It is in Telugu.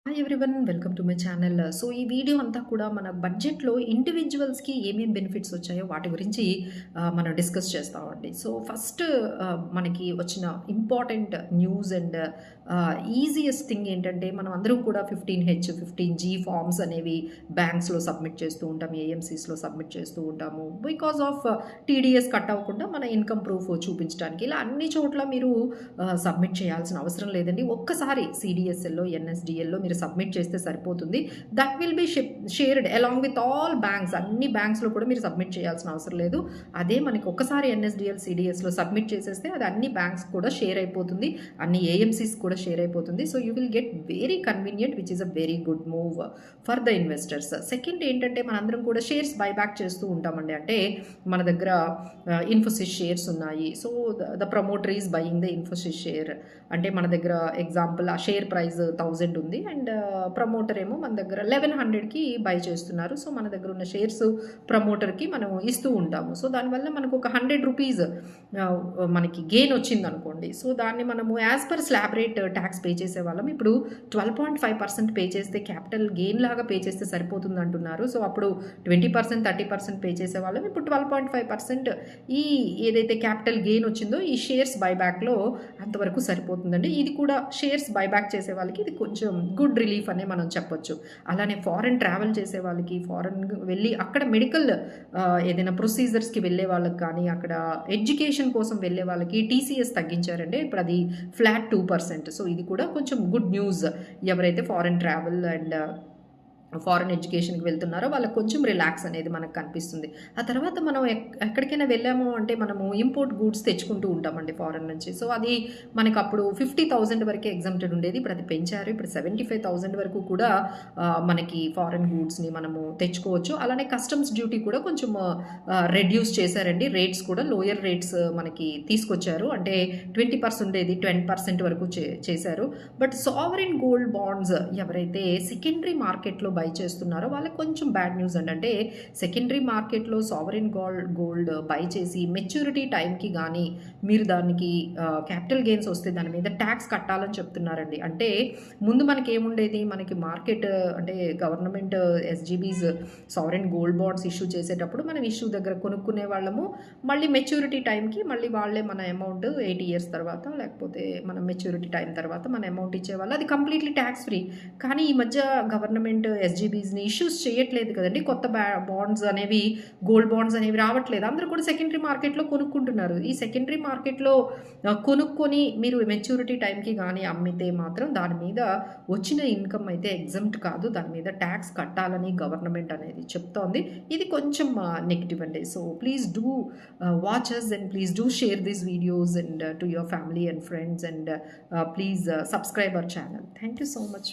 Hi everyone welcome to my channel. So ఈ వీడియో అంతా కూడా మన బడ్జెట్‌లో ఇండివిడ్యువల్స్‌కి ఏమేం బెనిఫిట్స్ వచ్చాయో వాటి గురించి మనం డిస్కస్ చేస్తామండి. సో ఫస్ట్ మనకి వచ్చిన important news and easiest thing ఏంటంటే మనం అందరం కూడా 15H, 15G ఫార్మ్స్ అనేవి బ్యాంక్స్‌లో సబ్మిట్ చేస్తూ ఉంటాం. ఏఎంసీస్‌లో సబ్మిట్ చేస్తూ ఉంటాము. బికాస్ ఆఫ్ టీడీఎస్ కట్ అవ్వకుండా మన ఇన్‌కమ్ ప్రూఫ్ చూపించడానికి. ఇలా అన్ని చోట్ల మీరు సబ్మిట్ చేయాల్సిన అవసరం లేదండి. ఒక్కసారి సీడీఎస్ఎల్‌లో, ఎన్ఎస్‌డీఎల్‌లో మీరు సబ్మిట్ చేస్తే సరిపోతుంది. That will be shared along with all banks. అన్ని బ్యాంక్స్‌లో కూడా మీరు సబ్మిట్ చేయాల్సిన అవసరం లేదు. అదే మనకి ఒక్కసారి ఎన్ఎస్‌డీఎల్, సీడీఎస్‌లో సబ్మిట్ చేసేస్తే అది అన్ని బ్యాంక్స్ కూడా షేర్ అయిపోతుంది. అన్ని ఏఎంసీస్ కూడా షేర్ అయిపోతుంది. So you will get very convenient which is a very good move for the investors. Second ఏంటంటే మనందరం కూడా షేర్స్ బైబ్యాక్ చేస్తూ ఉంటామండి. అంటే మన దగ్గర ఇన్ఫోసిస్ షేర్స్ ఉన్నాయి. So the promoter is buying the Infosys share. అంటే మన దగ్గర ఎగ్జాంపుల్ ఆ షేర్ ప్రైస్ 1000 ఉంది అండ్ ప్రమోటర్ ఏమో మన దగ్గర 1100కి బై చేస్తున్నారు. సో మన దగ్గర ఉన్న షేర్స్ ప్రమోటర్కి మనం ఇస్తూ ఉంటాము. సో దానివల్ల మనకు ఒక 100 రూపీస్ మనకి గెయిన్ వచ్చింది అనుకోండి. సో దాన్ని మనము as per slab rate tax pay చేసే వాళ్ళం ఇప్పుడు 12.5% పే చేస్తే క్యాపిటల్ గెయిన్ లాగా పే చేస్తే సరిపోతుంది అంటున్నారు. సో అప్పుడు 20%, 30% పే చేసే వాళ్ళం ఇప్పుడు 12.5% ఈ ఏదైతే క్యాపిటల్ గెయిన్ వచ్చిందో ఈ షేర్స్ బైబ్యాక్లో అంతవరకు సరిపోతుందండి. ఇది కూడా షేర్స్ బైబ్యాక్ చేసే వాళ్ళకి ఇది కొంచెం గుడ్ రిలీఫ్ అనే మనం చెప్పొచ్చు. అలానే ఫారెన్ ట్రావెల్ చేసే వాళ్ళకి, ఫారెన్ వెళ్ళి అక్కడ మెడికల్ ఏదైనా ప్రొసీజర్స్కి వెళ్ళే వాళ్ళకి కానీ, అక్కడ ఎడ్యుకేషన్ కోసం వెళ్ళే వాళ్ళకి టీసీఎస్ తగ్గించారండి. ఇప్పుడు అది ఫ్లాట్ 2%. సో ఇది కూడా కొంచెం గుడ్ న్యూస్. ఎవరైతే ఫారెన్ ట్రావెల్ అండ్ ఫారెన్ ఎడ్యుకేషన్కి వెళ్తున్నారో వాళ్ళకి కొంచెం రిలాక్స్ అనేది మనకు కనిపిస్తుంది. ఆ తర్వాత మనం ఎక్కడికైనా వెళ్ళాము అంటే మనము ఇంపోర్ట్ గూడ్స్ తెచ్చుకుంటూ ఉంటామండి ఫారెన్ నుంచి. సో అది మనకు అప్పుడు 50,000 వరకే ఎగ్జామ్టెడ్ ఉండేది. ఇప్పుడు అది పెంచారు. ఇప్పుడు 75,000 వరకు కూడా మనకి ఫారెన్ గూడ్స్ని మనము తెచ్చుకోవచ్చు. అలానే కస్టమ్స్ డ్యూటీ కూడా కొంచెం రెడ్యూస్ చేశారండి. రేట్స్ కూడా లోయర్ రేట్స్ మనకి తీసుకొచ్చారు. అంటే 20% ఉండేది 10% వరకు చేశారు. బట్ సావరెన్ గోల్డ్ బాండ్స్ ఎవరైతే సెకండరీ మార్కెట్లో బై చేస్తున్నారో వాళ్ళకి కొంచెం బ్యాడ్ న్యూస్ అండి. అంటే సెకండరీ మార్కెట్లో సావరెన్ గోల్డ్ బై చేసి మెచ్యూరిటీ టైంకి కానీ మీరు దానికి క్యాపిటల్ గెయిన్స్ వస్తే దాని మీద ట్యాక్స్ కట్టాలని చెప్తున్నారండి. అంటే ముందు మనకి ఏముండేది, మనకి మార్కెట్ అంటే government ఎస్జీబీస్ sovereign gold bonds issue చేసేటప్పుడు మనం ఇష్యూ దగ్గర కొనుక్కునే వాళ్ళము. మళ్ళీ మెచ్యూరిటీ టైంకి మళ్ళీ వాళ్ళే మన అమౌంట్ 80 years తర్వాత లేకపోతే మన మెచ్యూరిటీ టైం తర్వాత మన అమౌంట్ ఇచ్చేవాళ్ళు. అది కంప్లీట్లీ ట్యాక్స్ ఫ్రీ. కానీ ఈ మధ్య గవర్నమెంట్ ఎస్జీబీస్ని ఇష్యూస్ చేయట్లేదు కదండి. కొత్త బాండ్స్ అనేవి, గోల్డ్ బాండ్స్ అనేవి రావట్లేదు. అందరూ కూడా సెకండరీ మార్కెట్లో కొనుక్కుంటున్నారు. ఈ సెకండరీ మార్కెట్లో కొనుక్కొని మీరు మెచ్యూరిటీ టైంకి కానీ అమ్మితే మాత్రం దాని మీద వచ్చిన ఇన్కమ్ అయితే ఎగ్జామ్ట్ కాదు. దాని మీద ట్యాక్స్ కట్టాలని గవర్నమెంట్ అనేది చెప్తోంది. ఇది కొంచెం నెగిటివ్ అండి. So please do watch us and please do share these videos and to your family and friends and please subscribe our channel. Thank you so much.